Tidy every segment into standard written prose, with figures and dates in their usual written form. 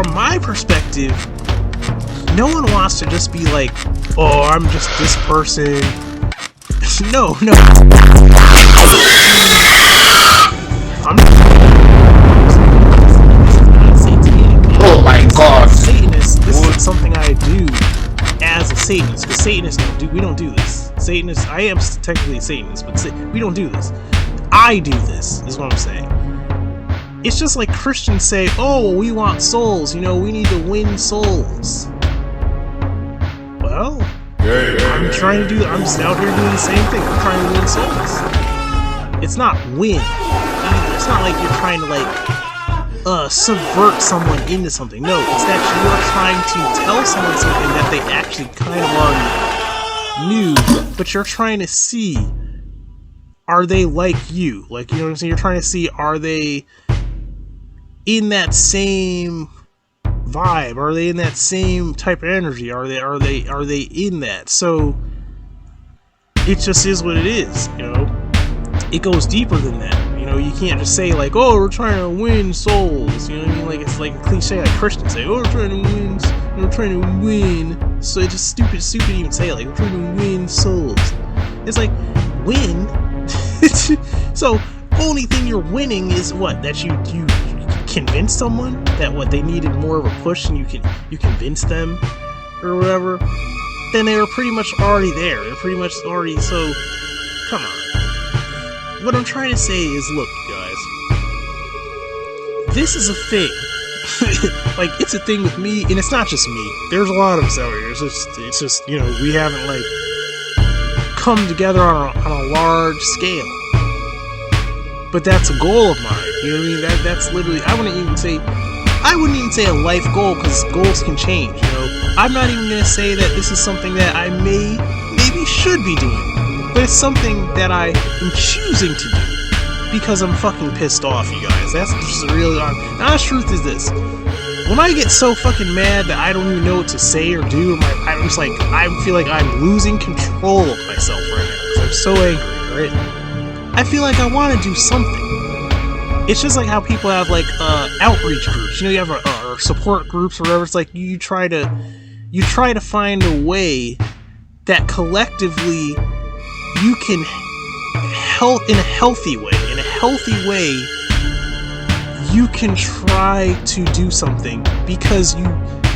from my perspective, no one wants to just be like, oh, I'm just this person. No. I'm oh my god. Satanist, this is something I do as a Satanist, because Satanists we don't do this. Satanists, I am technically a Satanist, but we don't do this. I do this, is what I'm saying. It's just like Christians say, oh, we want souls, we need to win souls. Well, I'm just out here doing the same thing. I'm trying to win souls. It's not win either. It's not like you're trying to subvert someone into something. No, it's that you're trying to tell someone something that they actually kind of already knew, but you're trying to see, are they like you? Like, you know what I'm saying? You're trying to see, are they in that same vibe? Are they in that same type of energy? Are they in that? So it just is what it is, It goes deeper than that. You can't just say like, oh, we're trying to win souls. You know what I mean? Like, it's like a cliche like Christians say, oh, we're trying to win. So it's just stupid to even say like, we're trying to win souls. It's like, win? So only thing you're winning is what? That you convince someone that what they needed more of a push, and you convince them or whatever. Then they were pretty much already there. They're pretty much already. So come on. What I'm trying to say is, look, guys, this is a thing. Like, it's a thing with me, and it's not just me. There's a lot of us out here. It's just we haven't like come together on a large scale. But that's a goal of mine. You know what I mean? That's literally, I wouldn't even say a life goal, because goals can change. I'm not even gonna say that this is something that I maybe should be doing. But it's something that I am choosing to do because I'm fucking pissed off, you guys. That's just really honest. The honest truth is this: when I get so fucking mad that I don't even know what to say or do, I feel like I'm losing control of myself right now because I'm so angry. Right? I feel like I want to do something. It's just like how people have like outreach groups. You have or support groups or whatever. It's like you try to find a way that collectively you can help in a healthy way. In a healthy way, you can try to do something because you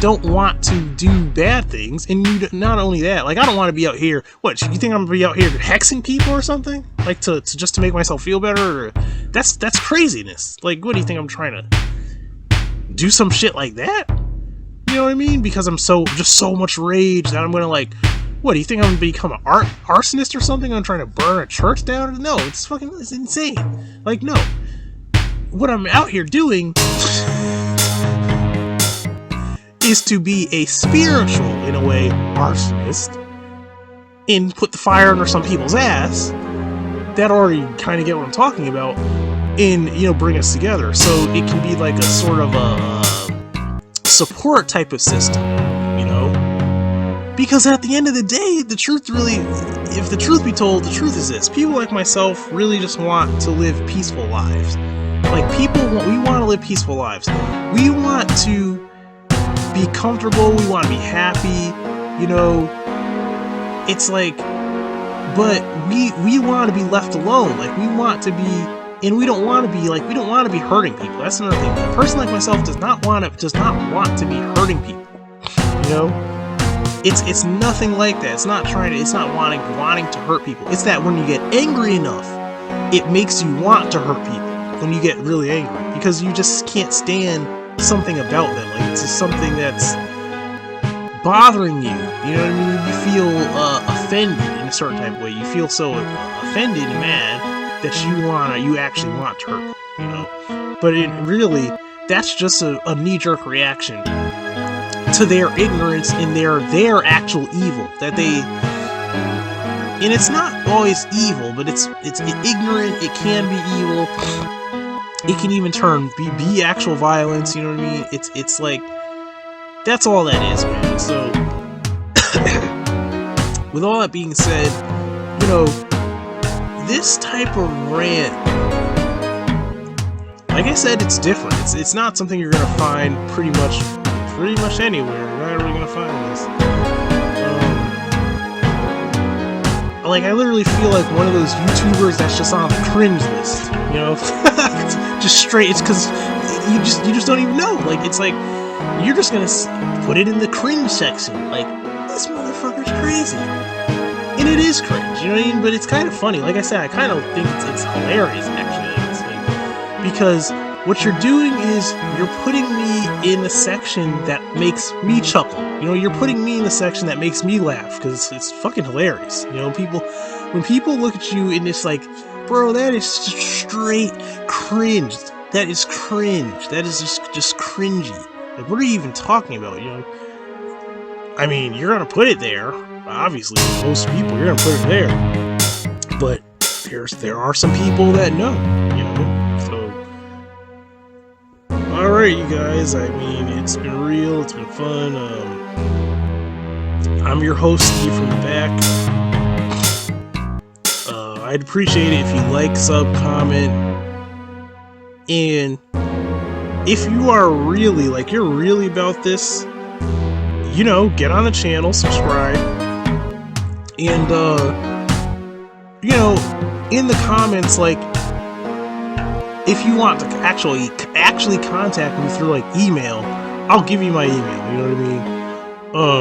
don't want to do bad things. And not only that, like, I don't want to be out here. What, you think I'm gonna be out here hexing people or something? Like to just to make myself feel better? Or, that's craziness. Like, what do you think I'm trying to do? Some shit like that? You know what I mean? Because I'm so much rage that I'm gonna like. What, do you think I'm gonna become an arsonist or something? I'm trying to burn a church down? No, it's insane. Like, no. What I'm out here doing is to be a spiritual, in a way, arsonist and put the fire under some people's ass that already kind of get what I'm talking about and, bring us together. So it can be like a sort of a support type of system, Because at the end of the day, if the truth be told, the truth is this: people like myself really just want to live peaceful lives. Like, we want to live peaceful lives. We want to be comfortable. We want to be happy. It's like, but we want to be left alone. Like, we want to be, and we don't want to be like, we don't want to be hurting people. That's another thing. A person like myself does not want to be hurting people. It's nothing like that. It's not wanting to hurt people. It's that when you get angry enough, it makes you want to hurt people. When you get really angry, because you just can't stand something about them. Like, it's just something that's bothering you. You know what I mean? You feel offended in a certain type of way. You feel so offended and mad that you actually want to hurt people, But really, that's just a knee-jerk reaction to their ignorance and their actual evil that they. And it's not always evil, but it's ignorant. It can be evil. It can even be actual violence. You know what I mean? It's like, that's all that is, man. So, with all that being said, this type of rant Like I said, it's different. It's not something you're gonna find pretty much anywhere. You're not really gonna find this. Like, I literally feel like one of those YouTubers that's just on the cringe list, you know? Just straight, it's because you just don't even know. Like, it's like, you're just gonna put it in the cringe section. Like, this motherfucker's crazy. And it is cringe, you know what I mean? But it's kind of funny. Like I said, I kind of think it's hilarious, actually. Because what you're doing is you're putting me in a section that makes me chuckle. You know, you're putting me in a section that makes me laugh because it's fucking hilarious. You know, when people look at you and it's like, bro, that is straight cringe. That is cringe. That is just cringy. Like, what are you even talking about? You know, I mean, you're gonna put it there. Obviously, most people, you're gonna put it there. But there are some people that know. You know. Alright, you guys, I mean, it's been real, it's been fun. I'm your host, Steve from the back. I'd appreciate it if you like, sub, comment, and if you are really, like, you're really about this, you know, get on the channel, subscribe, and, you know, in the comments, like, if you want to actually contact me through, like, email, I'll give you my email, you know what I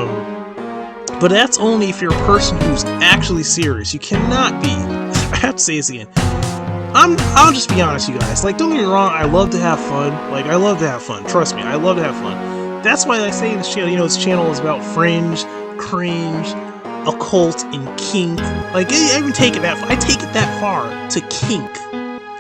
mean? But that's only if you're a person who's actually serious. You cannot be, I have to say this again, I'll just be honest, you guys, like, don't get me wrong, I love to have fun, like, I love to have fun, trust me, I love to have fun. That's why I say this channel, you know, this channel is about fringe, cringe, occult, and kink. Like, I even take it that far, I take it that far to kink,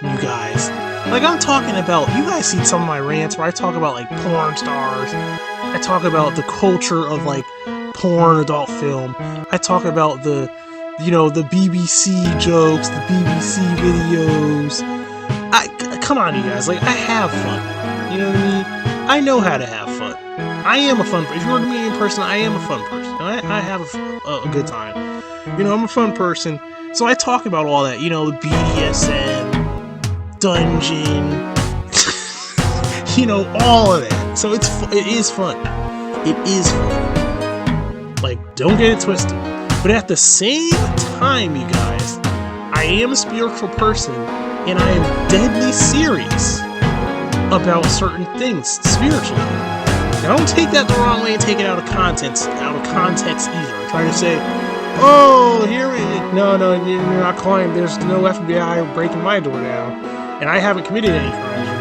you guys. Like, I'm talking about, you guys see some of my rants where I talk about, like, porn stars, I talk about the culture of, like, porn adult film, I talk about the, you know, the BBC jokes, the BBC videos. Come on, you guys, like, I have fun, you know what I mean? I know how to have fun. I am a fun person. If you were to meet me in person, I am a fun person. I have a good time. You know, I'm a fun person, so I talk about all that, you know, the BDSM, dungeon, you know, all of that. So it is fun. It is fun. Like, don't get it twisted. But at the same time, you guys, I am a spiritual person, and I am deadly serious about certain things spiritually. Now, don't take that the wrong way and take it out of context either. I'm trying to say, oh, here we no, you're not calling. There's no FBI breaking my door down. And I haven't committed any crimes or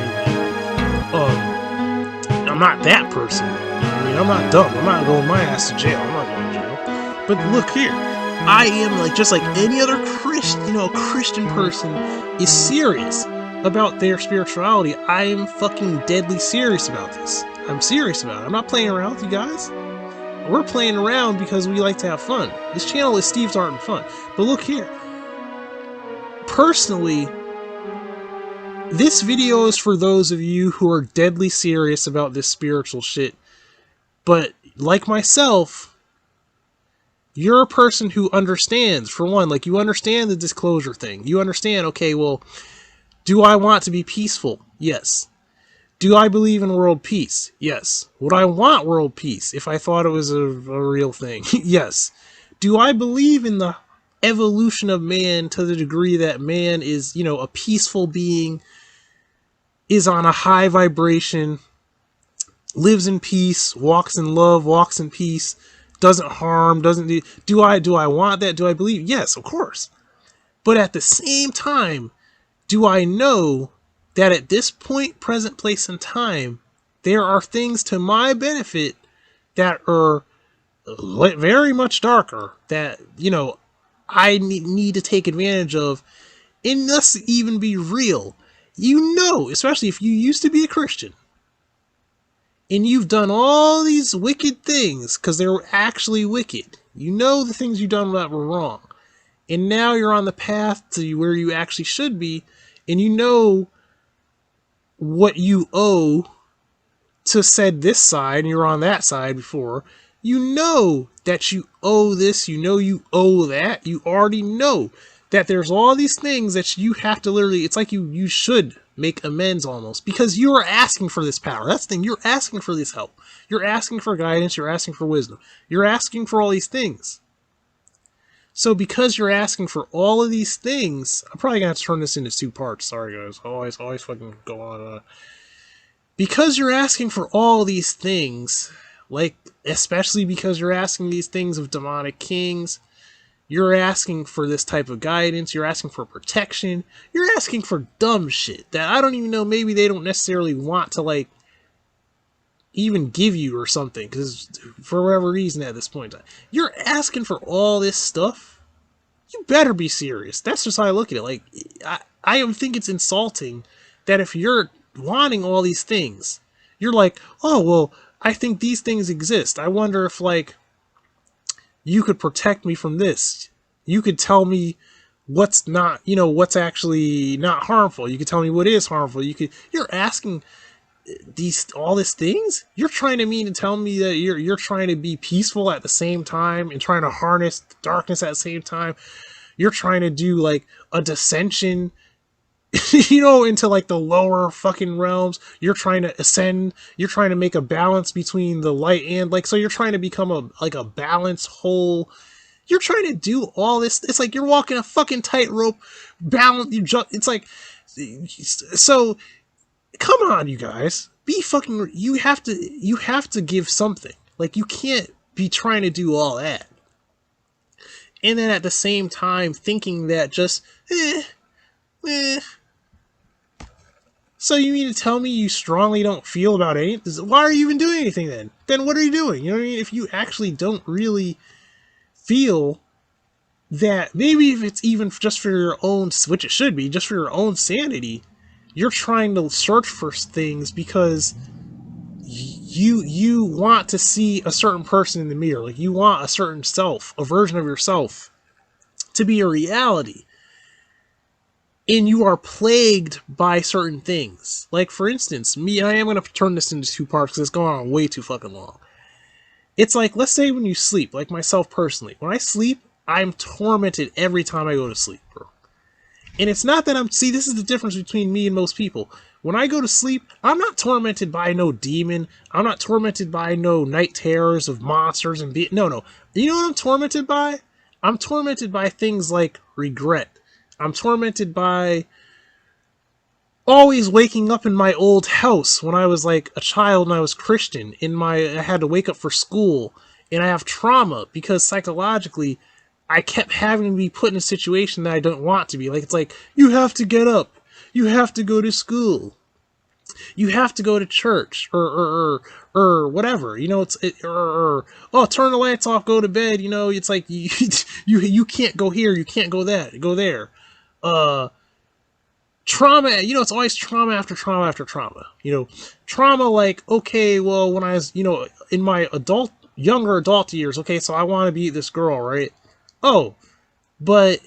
anything. I'm not that person. I mean, I'm not dumb. I'm not going my ass to jail. I'm not going to jail. But look here, I am like just like any other Christian person is serious about their spirituality. I am fucking deadly serious about this. I'm serious about it. I'm not playing around with you guys. We're playing around because we like to have fun. This channel is Steve's Art and Fun. But look here, personally, this video is for those of you who are deadly serious about this spiritual shit. But, like myself, you're a person who understands, for one, like, you understand the disclosure thing. You understand, okay, well, do I want to be peaceful? Yes. Do I believe in world peace? Yes. Would I want world peace if I thought it was a real thing? Yes. Do I believe in the evolution of man to the degree that man is, you know, a peaceful being, is on a high vibration, lives in peace, walks in love, walks in peace, doesn't harm, doesn't do I want that? Do I believe? Yes, of course. But at the same time, do I know that at this point, present place and time, there are things to my benefit that are very much darker that, you know, I need to take advantage of, and thus even be real. You know, especially if you used to be a Christian, and you've done all these wicked things, because they were actually wicked. You know the things you've done that were wrong. And now you're on the path to where you actually should be, and you know what you owe to said this side, and you're on that side before. You know that you owe this, you know you owe that. You already know that there's all these things that you have to literally, it's like you should make amends almost, because you are asking for this power. That's the thing. You're asking for this help. You're asking for guidance. You're asking for wisdom. You're asking for all these things. So because you're asking for all of these things, I'm probably gonna have to turn this into 2 parts. Sorry guys, always fucking go on. Because you're asking for all these things, like especially because you're asking these things of demonic kings, you're asking for this type of guidance, you're asking for protection, you're asking for dumb shit that I don't even know, maybe they don't necessarily want to like even give you or something, because for whatever reason at this point in time, you're asking for all this stuff. You better be serious. That's just how I look at it. Like, I think it's insulting that if you're wanting all these things, you're like, oh, well, I think these things exist. I wonder if, like, you could protect me from this. You could tell me what's not, what's actually not harmful. You could tell me what is harmful. You're asking all these things. You're trying to mean to tell me that you're trying to be peaceful at the same time and trying to harness darkness at the same time. You're trying to do like a dissension, into like the lower fucking realms. You're trying to ascend. You're trying to make a balance between the light and like, so you're trying to become a balanced whole. You're trying to do all this. It's like you're walking a fucking tightrope balance. It's like, so come on, you guys. Be fucking. You have to give something. Like, you can't be trying to do all that. And then at the same time thinking that just, So you mean to tell me you strongly don't feel about anything? Why are you even doing anything then? Then what are you doing? You know what I mean? If you actually don't really feel that, maybe if it's even just for your own, which it should be, just for your own sanity, you're trying to search for things because you want to see a certain person in the mirror. Like, you want a certain self, a version of yourself, to be a reality. And you are plagued by certain things. Like, for instance, I am going to turn this into 2 parts because it's going on way too fucking long. It's like, let's say when you sleep, like myself personally, when I sleep, I'm tormented every time I go to sleep, bro. And it's not that this is the difference between me and most people. When I go to sleep, I'm not tormented by no demon. I'm not tormented by no night terrors of monsters and no. You know what I'm tormented by? I'm tormented by things like regret. I'm tormented by always waking up in my old house when I was like a child and I was Christian. I had to wake up for school, and I have trauma because psychologically I kept having to be put in a situation that I don't want to be. Like, it's like, you have to get up, you have to go to school, you have to go to church, or whatever. Oh, turn the lights off, go to bed. It's like you can't go here, you can't go there. Trauma. It's always trauma after trauma after trauma. Trauma like, okay, well, when I was in my younger adult years, okay, so I want to be this girl, right? Oh, but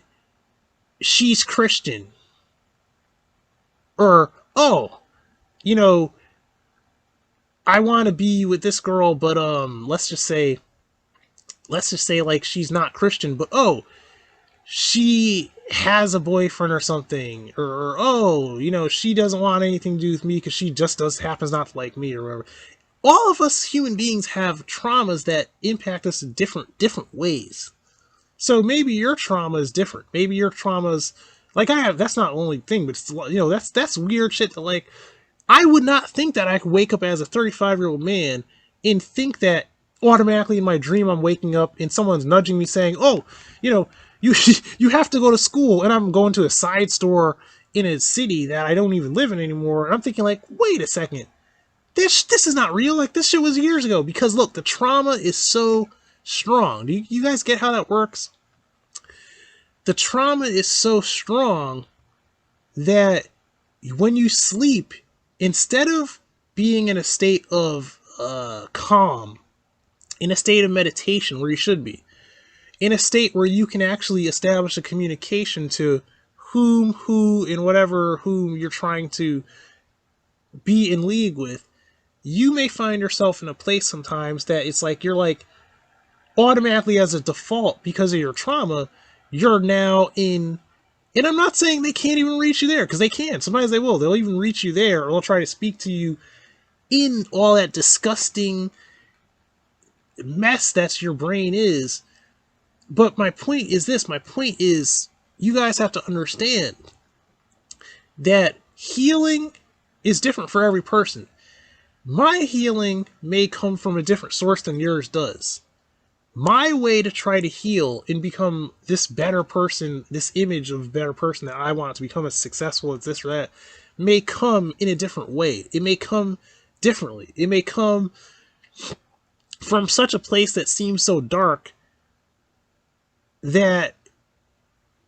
she's Christian. Or, oh, I want to be with this girl, but let's just say like she's not Christian, but oh, she has a boyfriend or something, or oh, she doesn't want anything to do with me because she just happens not to like me, or whatever. All of us human beings have traumas that impact us in different ways. So maybe your trauma is different. Maybe your trauma's like I have. That's not the only thing, but it's, that's weird shit that, like, I would not think that I could wake up as a 35-year-old man and think that automatically in my dream I'm waking up and someone's nudging me saying, oh, you you have to go to school, and I'm going to a side store in a city that I don't even live in anymore. And I'm thinking, like, wait a second, this is not real. Like, this shit was years ago. Because look, the trauma is so strong. Do you guys get how that works? The trauma is so strong that when you sleep, instead of being in a state of calm, in a state of meditation where you should be, in a state where you can actually establish a communication to whom you're trying to be in league with, you may find yourself in a place sometimes that it's like you're like automatically, as a default, because of your trauma, you're now in And I'm not saying they can't even reach you there, because they can. Sometimes they will. They'll even reach you there, or they'll try to speak to you in all that disgusting mess that your brain is. But my point is this. My point is, you guys have to understand that healing is different for every person. My healing may come from a different source than yours does. My way to try to heal and become this better person, this image of a better person that I want to become as successful as this or that, may come in a different way. It may come differently. It may come from such a place that seems so dark that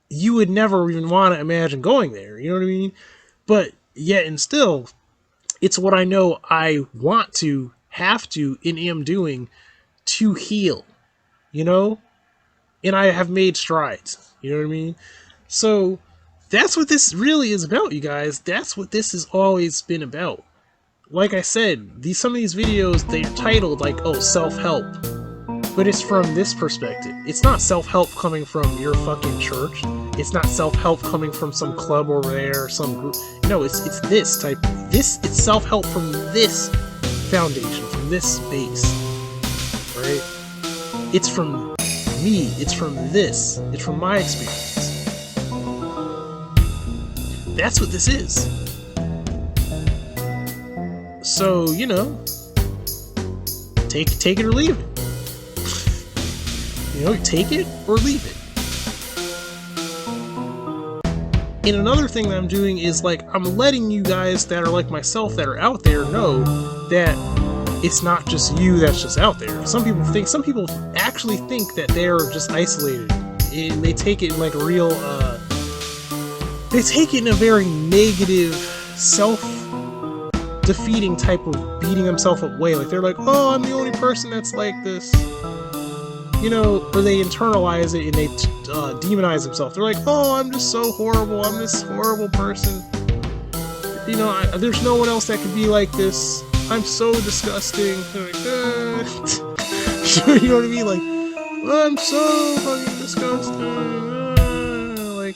you would never even want to imagine going there. You know what I mean? But yet and still, it's what I know I want to, have to, and am doing to heal. You know? And I have made strides. You know what I mean? So that's what this really is about, you guys. That's what this has always been about. Like I said, some of these videos, they're titled like, oh, self-help. But it's from this perspective. It's not self-help coming from your fucking church. It's not self-help coming from some club over there or some group. No, it's this type. It's self-help from this foundation, from this base. Right? It's from me. It's from this. It's from my experience. That's what this is. So, you know, take it or leave it. You know, take it or leave it. And another thing that I'm doing is, like, I'm letting you guys that are like myself that are out there know that it's not just you that's just out there. Some people actually think that they're just isolated, and they take it in like a real, they take it in a very negative, self-defeating type of beating themselves up way. Like, they're like, oh, I'm the only person that's like this. You know, or they internalize it and they demonize themselves. They're like, oh, I'm just so horrible. I'm this horrible person. You know, there's no one else that could be like this. I'm so disgusting. Like, you know what I mean? Like, I'm so fucking disgusting. Like,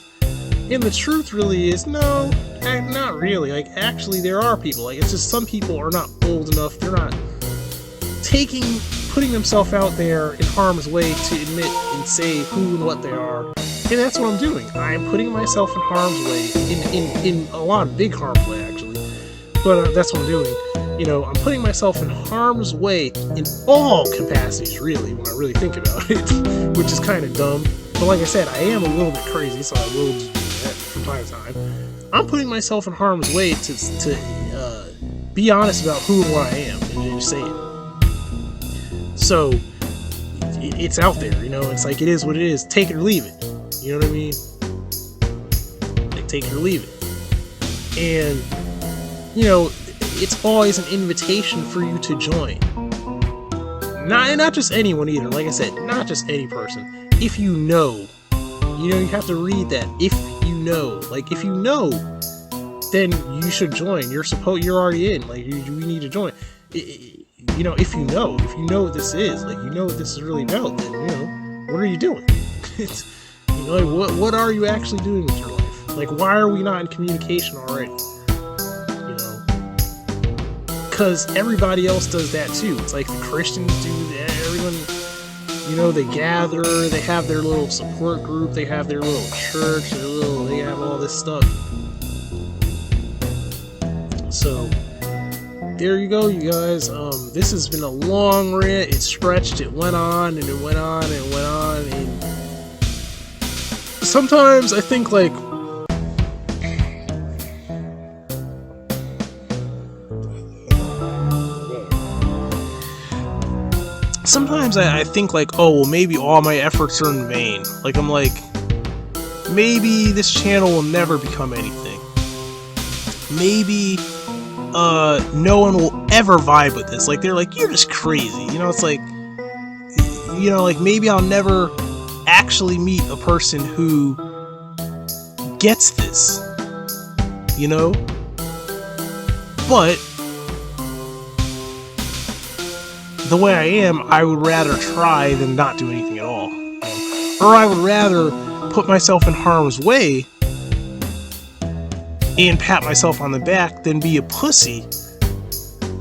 and the truth really is, no, not really. Like, actually, there are people. Like, it's just some people are not bold enough. They're not putting themselves out there in harm's way to admit and say who and what they are. And that's what I'm doing. I'm putting myself in harm's way, in a lot of big harm's way, actually. But that's what I'm doing. You know, I'm putting myself in harm's way in all capacities, really, when I really think about it, which is kind of dumb. But like I said, I am a little bit crazy, so I will do that from time to time. I'm putting myself in harm's way to be honest about who and what I am, and just say it. So, it's out there, you know, it's like, it is what it is. Take it or leave it. You know what I mean? Like, take it or leave it. And, you know, it's always an invitation for you to join. Not just anyone either. Like I said, not just any person. If you know, you have to read that. If you know, like, if you know, then you should join. You're already in. Like, you need to join. You know, if you know what this is, like, you know what this is really about, then, you know, what are you doing? You know, like, what are you actually doing with your life? Like, why are we not in communication already? You know, because everybody else does that too. It's like the Christians do that. Everyone, you know, they gather, they have their little support group, they have their little church, they have all this stuff. So, there you go, you guys. This has been a long rant. It stretched, it went on, and it went on, and it went on, and sometimes I think, like, sometimes I think, like, oh, well, maybe all my efforts are in vain. Like, I'm like, maybe this channel will never become anything. Maybe no one will ever vibe with this. Like, they're like, you're just crazy. You know, it's like, you know, like, maybe I'll never actually meet a person who gets this. You know? But the way I am, I would rather try than not do anything at all. Or I would rather put myself in harm's way and pat myself on the back than be a pussy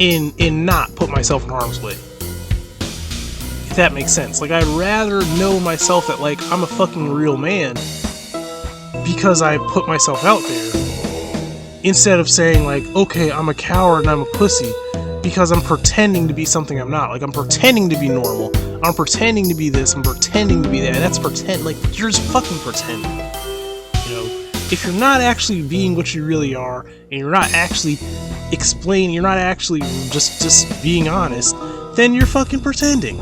and not put myself in harm's way. If that makes sense. Like, I'd rather know myself that, like, I'm a fucking real man because I put myself out there, instead of saying, like, okay, I'm a coward and I'm a pussy because I'm pretending to be something I'm not. Like, I'm pretending to be normal. I'm pretending to be this. I'm pretending to be that. That's pretend. Like, you're just fucking pretending. You know, if you're not actually being what you really are, and you're not actually explaining, you're not actually just being honest, then you're fucking pretending.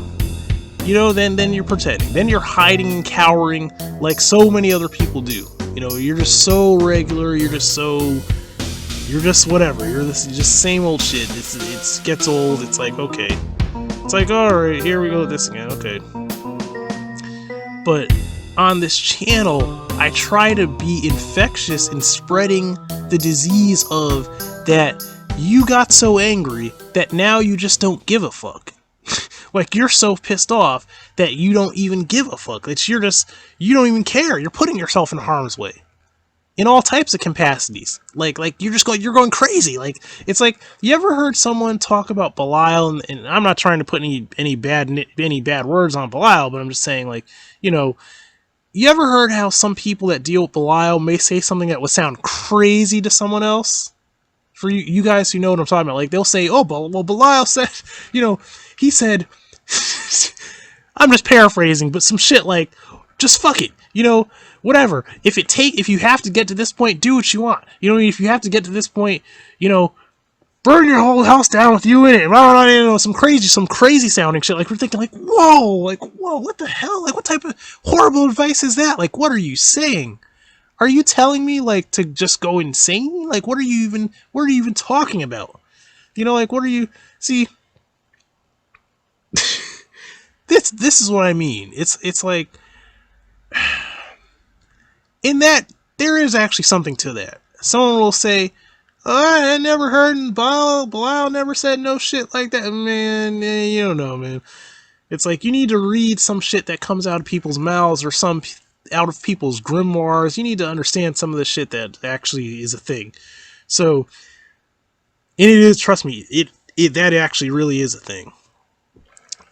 You know, then you're pretending. Then you're hiding and cowering like so many other people do. You know, you're just so regular. You're just whatever. You're just same old shit. It gets old. It's like, okay. It's like, alright, here we go with this again. Okay. But on this channel, I try to be infectious in spreading the disease of that you got so angry that now you just don't give a fuck. Like, you're so pissed off that you don't even give a fuck. You don't even care. You're putting yourself in harm's way. In all types of capacities. Like you're going crazy. Like, it's like, you ever heard someone talk about Belial, and I'm not trying to put any bad words on Belial, but I'm just saying, like, you know, you ever heard how some people that deal with Belial may say something that would sound crazy to someone else? For you guys who know what I'm talking about, like, they'll say, oh, well, Belial said, you know, he said, I'm just paraphrasing, but some shit like, just fuck it, you know, whatever. If you have to get to this point, do what you want. You know, if you have to get to this point, you know, burn your whole house down with you in it. You know, some crazy sounding shit. Like, we're thinking, like, whoa, what the hell? Like, what type of horrible advice is that? Like, what are you saying? Are you telling me, like, to just go insane? Like, what are you even talking about? You know, like, what are you, see, this is what I mean. It's like, in that, there is actually something to that. Someone will say, oh, I never heard, and Belial never said no shit like that. Man, you don't know, man. It's like, you need to read some shit that comes out of people's mouths, or some out of people's grimoires. You need to understand some of the shit that actually is a thing. So, and it is, trust me, that actually really is a thing.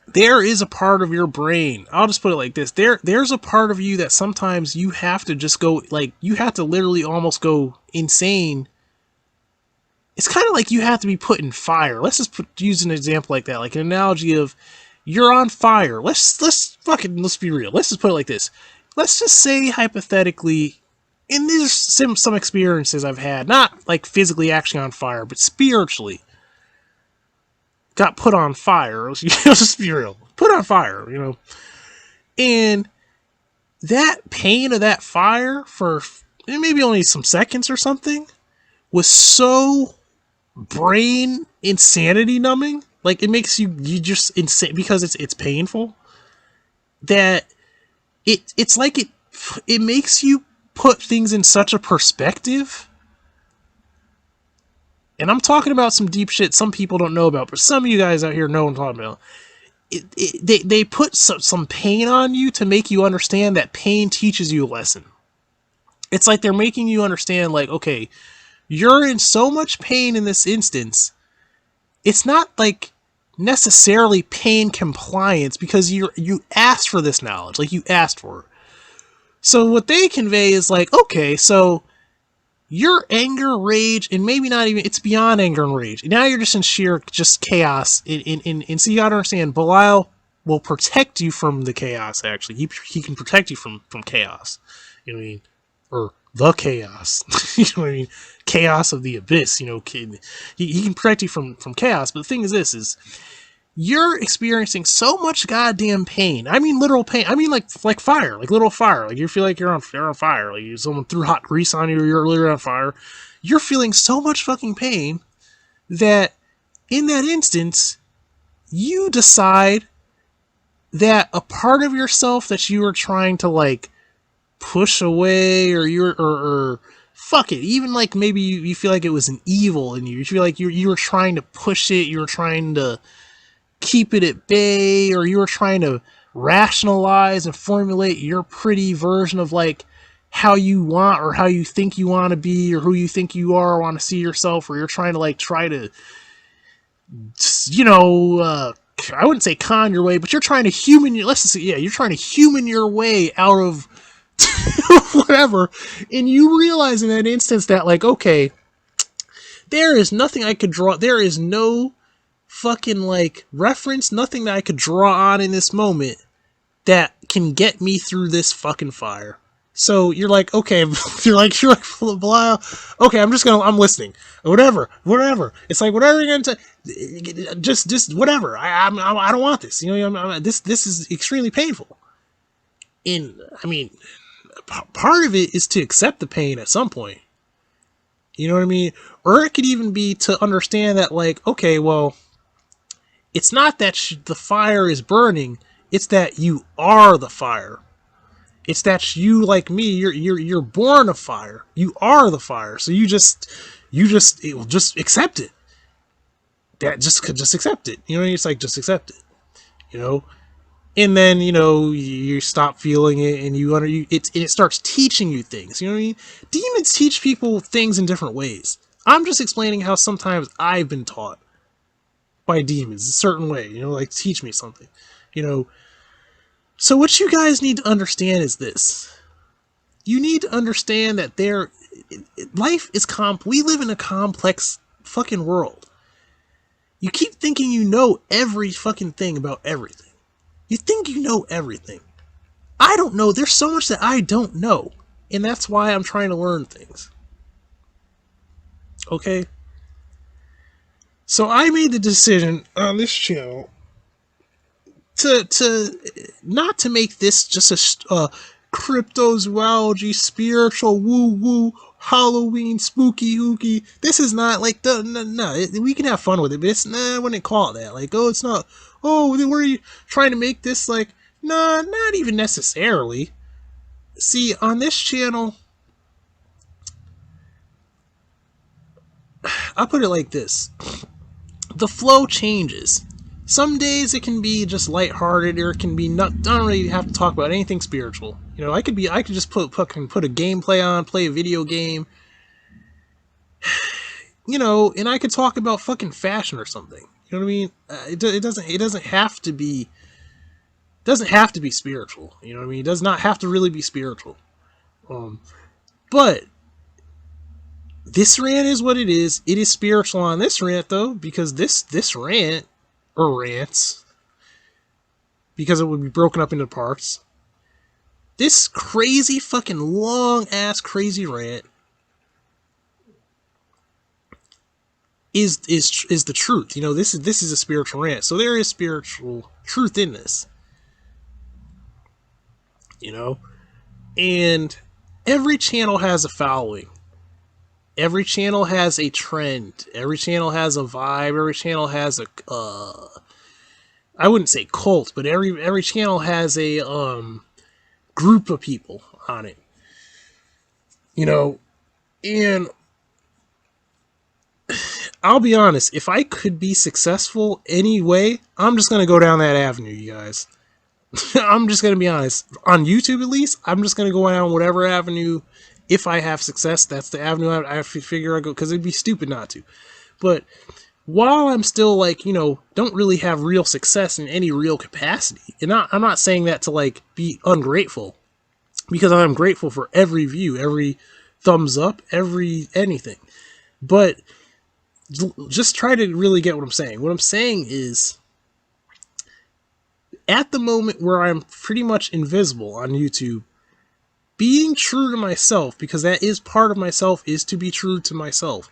There is a part of your brain, I'll just put it like this, there's a part of you that sometimes you have to just go, like, you have to literally almost go insane. It's kind of like you have to be put in fire. Let's just use an example like that, like an analogy of, you're on fire. Let's be real. Let's just put it like this. Let's just say, hypothetically, and there's some experiences I've had, not like physically actually on fire, but spiritually, got put on fire. Let's just be real. Put on fire, you know. And that pain of that fire for maybe only some seconds or something was so brain insanity numbing. Like, it makes you just insane because it's painful, that it's like it makes you put things in such a perspective. And I'm talking about some deep shit some people don't know about, but some of you guys out here know what I'm talking about. They put some pain on you to make you understand that pain teaches you a lesson. It's like they're making you understand, like, okay, you're in so much pain in this instance. It's not like necessarily pain compliance, because you asked for this knowledge, like, you asked for it. So what they convey is like, okay, so your anger, rage, and maybe not even, it's beyond anger and rage. Now you're just in sheer just chaos. And so you gotta understand, Belial will protect you from the chaos, actually. He can protect you from chaos. You know what I mean? Or the chaos. You know what I mean? Chaos of the abyss, you know. He can protect you from chaos. But the thing is this, is you're experiencing so much goddamn pain. I mean literal pain. I mean like fire, like literal fire. Like, you feel like you're on fire. Like, someone threw hot grease on you, you're literally on fire. You're feeling so much fucking pain that in that instance, you decide that a part of yourself that you were trying to, like, push away, or fuck it, even like maybe you feel like it was an evil in you. You feel like you were trying to push it, you were trying to keep it at bay, or you were trying to rationalize and formulate your pretty version of, like, how you want or how you think you want to be or who you think you are or want to see yourself, or you're trying to like try to, you know, I wouldn't say con your way, but you're trying to human your, let's say, yeah, you're trying to human your way out of whatever, and you realize in that instance that like, okay, there is nothing I could draw, there is no fucking like reference, nothing that I could draw on in this moment that can get me through this fucking fire. So you're like, okay, you're like, blah, okay, I'm listening, whatever. It's like whatever you're gonna just whatever. I don't want this. You know, this is extremely painful. And I mean, part of it is to accept the pain at some point. You know what I mean? Or it could even be to understand that, like, okay, well, it's not that the fire is burning; it's that you are the fire. It's that you, like me, you're born of fire. You are the fire. So just accept it. That just accept it. You know, it's like just accept it. You know, and then you stop feeling it, and it starts teaching you things. You know what I mean? Demons teach people things in different ways. I'm just explaining how sometimes I've been taught by demons a certain way. You know, like teach me something. You know. So what you guys need to understand is this. You need to understand that life is we live in a complex fucking world. You keep thinking you know every fucking thing about everything. You think you know everything. I don't know. There's so much that I don't know. And that's why I'm trying to learn things. Okay? So I made the decision on this channel to not to make this just a cryptozoology, spiritual, woo-woo, Halloween, spooky, ooky. This is not like we can have fun with it, but it's I wouldn't call it that. Like, oh, it's not. Oh, then were you trying to make this like? Nah, not even necessarily. See, on this channel, I'll put it like this: the flow changes. Some days it can be just lighthearted, or it can be not. I don't really have to talk about anything spiritual. You know, I could just put a gameplay on, play a video game. You know, and I could talk about fucking fashion or something. You know what I mean? It doesn't have to be. Doesn't have to be spiritual. You know what I mean? It does not have to really be spiritual. But this rant is what it is. It is spiritual on this rant though, because this rant or rants, because it would be broken up into parts. This crazy fucking long ass crazy rant is the truth. You know, this is a spiritual rant, so there is spiritual truth in this. You know, and every channel has a following. Every channel has a trend. Every channel has a vibe. Every channel has a I wouldn't say cult, but every channel has a group of people on it. You know, and I'll be honest, if I could be successful anyway, I'm just going to go down that avenue, you guys. I'm just going to be honest. On YouTube, at least, I'm just going to go down whatever avenue. If I have success, that's the avenue I have to figure I go, because it'd be stupid not to. But while I'm still, like, you know, don't really have real success in any real capacity, and I'm not saying that to, like, be ungrateful, because I'm grateful for every view, every thumbs up, every anything. But just try to really get what I'm saying. What I'm saying is, at the moment where I'm pretty much invisible on YouTube, being true to myself, because that is part of myself, is to be true to myself,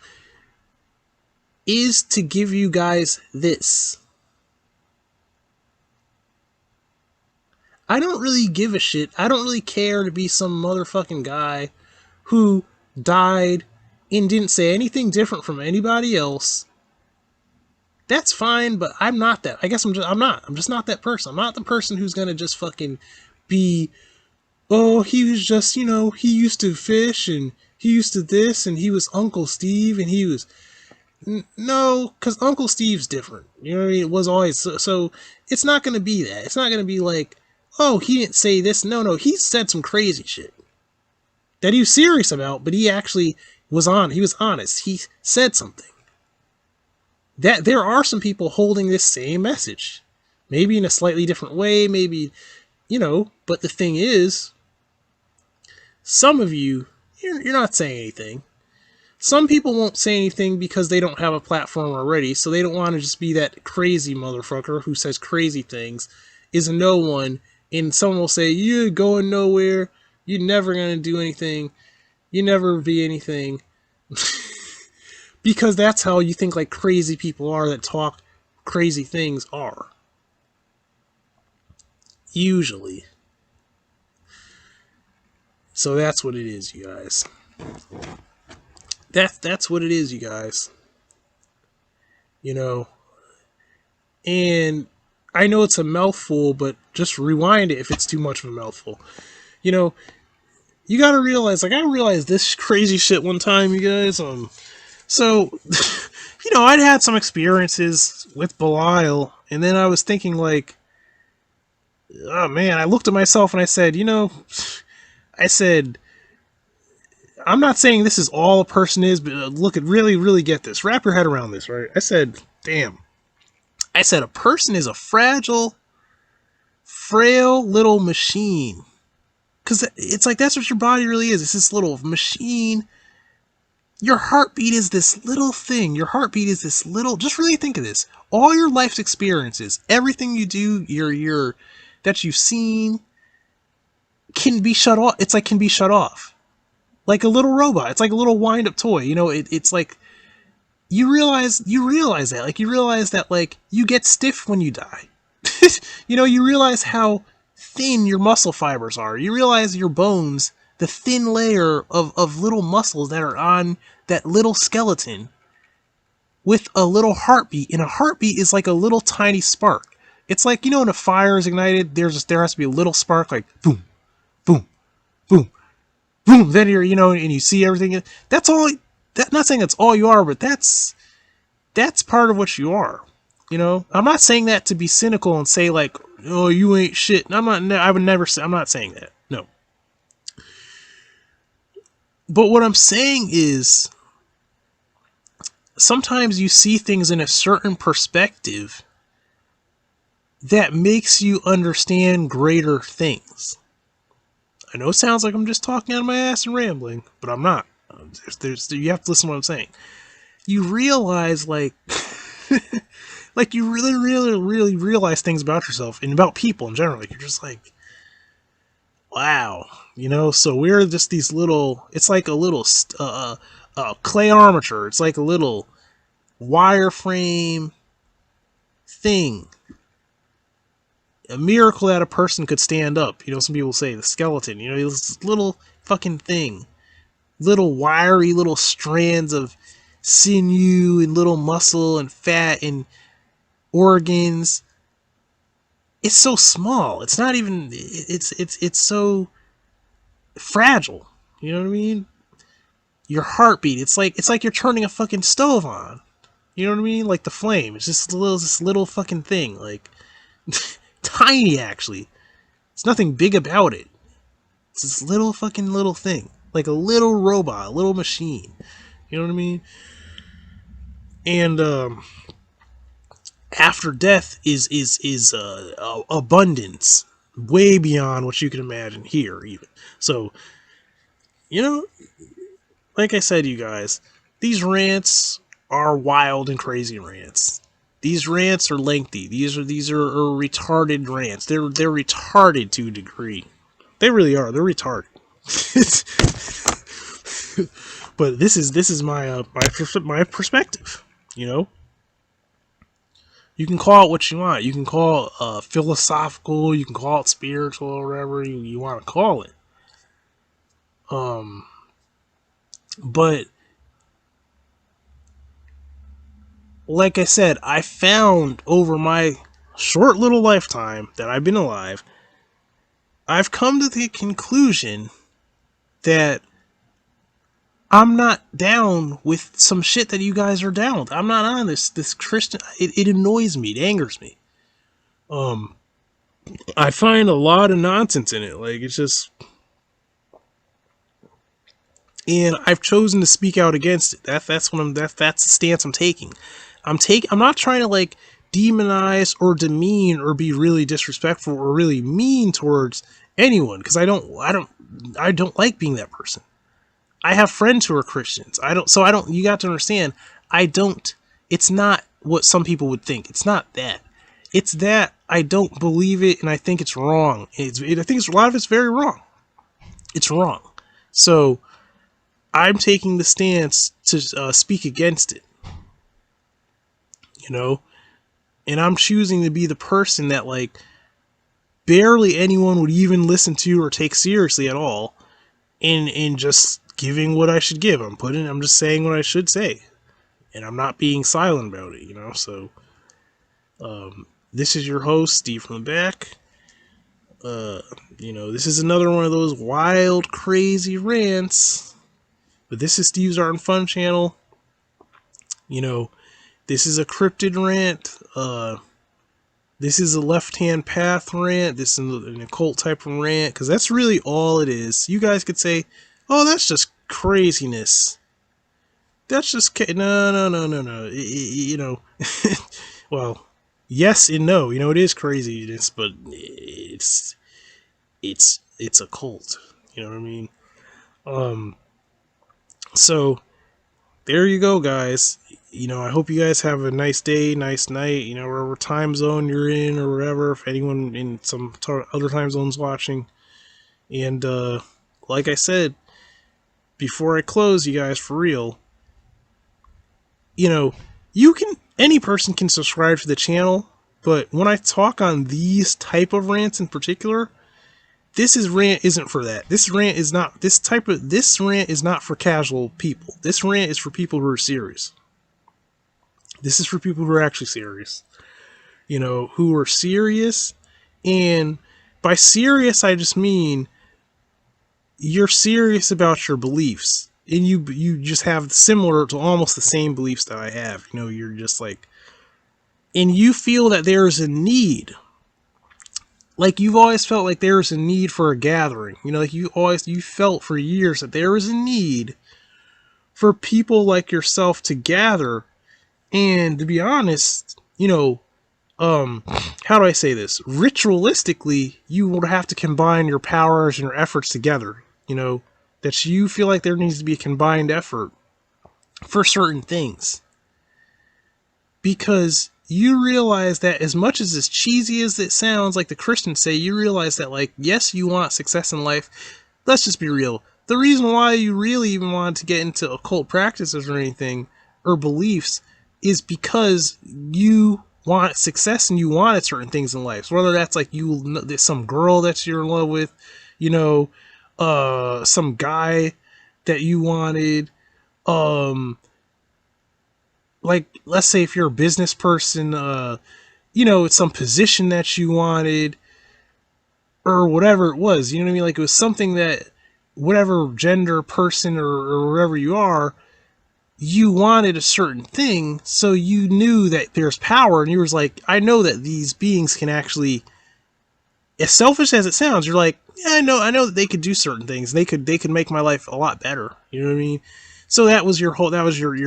is to give you guys this. I don't really give a shit. I don't really care to be some motherfucking guy who died and didn't say anything different from anybody else. That's fine, but I'm not that. I guess I'm just not that person. I'm not the person who's gonna just fucking be, oh, he was just, you know, he used to fish, and he used to this, and he was Uncle Steve, and he was... No, because Uncle Steve's different. You know what I mean? It was always... So it's not going to be that. It's not going to be like, oh, he didn't say this. No, he said some crazy shit. that he was serious about, but he actually he was honest. He said something. That there are some people holding this same message. Maybe in a slightly different way, maybe, but the thing is, some of you're not saying anything. Some people won't say anything because they don't have a platform already, so they don't want to just be that crazy motherfucker who says crazy things, is a no one, and someone will say, you're going nowhere, you're never going to do anything, you never be anything. Because that's how you think like crazy people are that talk crazy things are. Usually. So that's what it is, you guys. That's what it is, you guys. And I know it's a mouthful, but just rewind it if it's too much of a mouthful. You gotta realize, like I realized this crazy shit one time, you guys. So, I'd had some experiences with Belial, and then I was thinking like, oh man, I looked at myself and I said, I'm not saying this is all a person is, but look at really get this. Wrap your head around this, right? I said, damn. I said a person is a fragile, frail little machine. Because it's like that's what your body really is. It's this little machine. Your heartbeat is this little thing. Your heartbeat is this little. Just really think of this. All your life's experiences, everything you do, your that you've seen, can be shut off. It's like can be shut off, like a little robot. It's like a little wind-up toy. It's like you realize that. Like you realize that like you get stiff when you die. You realize how thin your muscle fibers are. You realize your bones, the thin layer of little muscles that are on that little skeleton with a little heartbeat. And a heartbeat is like a little tiny spark. It's like, when a fire is ignited, there has to be a little spark, like boom, boom, boom, boom. Then and you see everything. That's all. Not saying that's all you are, but that's part of what you are. I'm not saying that to be cynical and say like, oh, you ain't shit. I would never say, I'm not saying that. No. But what I'm saying is, sometimes you see things in a certain perspective that makes you understand greater things. I know it sounds like I'm just talking out of my ass and rambling, but I'm not. You have to listen to what I'm saying. You realize, like, like you really realize things about yourself and about people in general. Like, you're just like, wow, So we're just these little. It's like a little clay armature. It's like a little wireframe thing. A miracle that a person could stand up. Some people say the skeleton. This little fucking thing. Little wiry little strands of sinew and little muscle and fat and organs. It's so small. It's not even. It's so fragile. You know what I mean? Your heartbeat. It's like you're turning a fucking stove on. You know what I mean? Like the flame. It's just this little fucking thing. Like. Tiny, actually. It's nothing big about it. It's this little fucking little thing. Like a little robot, a little machine. You know what I mean? And after death is abundance. Way beyond what you can imagine here, even. So, like I said, you guys, these rants are wild and crazy rants. These rants are lengthy. These are retarded rants. They're retarded to a degree. They really are. They're retarded. But this is my my perspective. You can call it what you want. You can call it philosophical. You can call it spiritual, or whatever you want to call it. But like I said, I found over my short little lifetime that I've been alive, I've come to the conclusion that I'm not down with some shit that you guys are down with. I'm not on this Christian. It annoys me. It angers me. I find a lot of nonsense in it. Like, it's just, and I've chosen to speak out against it. That's what that's the stance I'm taking. I'm not trying to like demonize or demean or be really disrespectful or really mean towards anyone, because I don't like being that person. I have friends who are Christians. You got to understand, it's not what some people would think. It's not that. It's that I don't believe it, and I think it's wrong. I think a lot of it's very wrong. It's wrong. So I'm taking the stance to speak against it, you know, and I'm choosing to be the person that like barely anyone would even listen to or take seriously at all, in just giving what I should give. I'm just saying what I should say, and I'm not being silent about it, you know. So this is your host, Steve from the back. This is another one of those wild, crazy rants. But this is Steve's Art and Fun channel. This is a cryptid rant. This is a left-hand path rant. This is an occult type of rant, because that's really all it is. You guys could say, "Oh, that's just craziness. That's just no." Well, yes and no. It is craziness, but it's a cult. You know what I mean? So there you go, guys. I hope you guys have a nice day, nice night. Wherever time zone you're in or wherever. If anyone in some other time zones watching, and like I said before I close, you guys, for real. Any person can subscribe to the channel, but when I talk on these type of rants in particular, this rant isn't for that. This rant is not for casual people. This rant is for people who are serious. This is for people who are actually serious. Who are serious, and by serious I just mean you're serious about your beliefs, and you just have similar to almost the same beliefs that I have. You're just like, and you feel that there's a need. Like, you've always felt like there's a need for a gathering. Like you felt for years that there was a need for people like yourself to gather. And to be honest, how do I say this? Ritualistically, you would have to combine your powers and your efforts together. That you feel like there needs to be a combined effort for certain things. Because you realize that, as much as cheesy as it sounds, like the Christians say, you realize that, like, yes, you want success in life. Let's just be real. The reason why you really even wanted to get into occult practices or anything, or beliefs, is because you want success and you wanted certain things in life. So whether that's like there's some girl that you're in love with, some guy that you wanted, like, let's say if you're a business person, it's some position that you wanted, or whatever it was, you know what I mean? Like, it was something that, whatever gender, person, or wherever you are, you wanted a certain thing, so you knew that there's power, and you was like, I know that these beings can actually, as selfish as it sounds, you're like, yeah, I know that they could do certain things. They could make my life a lot better. You know what I mean? So that was your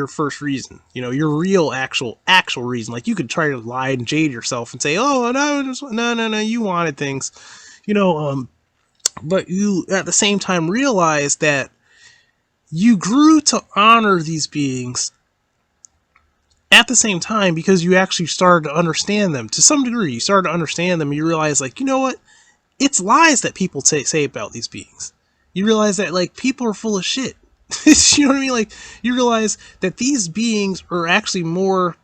first reason. Your real actual reason. Like, you could try to lie and jade yourself and say, oh, no, you wanted things. But you at the same time realize that you grew to honor these beings at the same time, because you actually started to understand them to some degree. You started to understand them, and you realize, like, you know what? It's lies that people say about these beings. You realize that, like, people are full of shit. You know what I mean? Like, you realize that these beings are actually more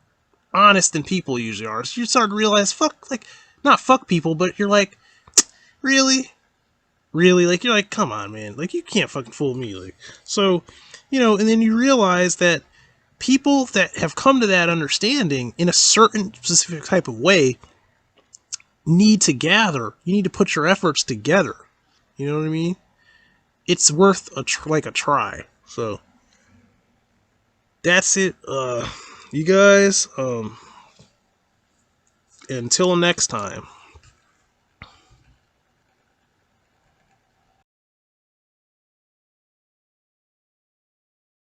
honest than people usually are. So you start to realize, not fuck people, but you're like, really? Like, you're like, come on, man. Like, you can't fucking fool me. Like, so, and then you realize that people that have come to that understanding in a certain specific type of way need to gather. You need to put your efforts together. You know what I mean? It's worth a try. So that's it. You guys, until next time.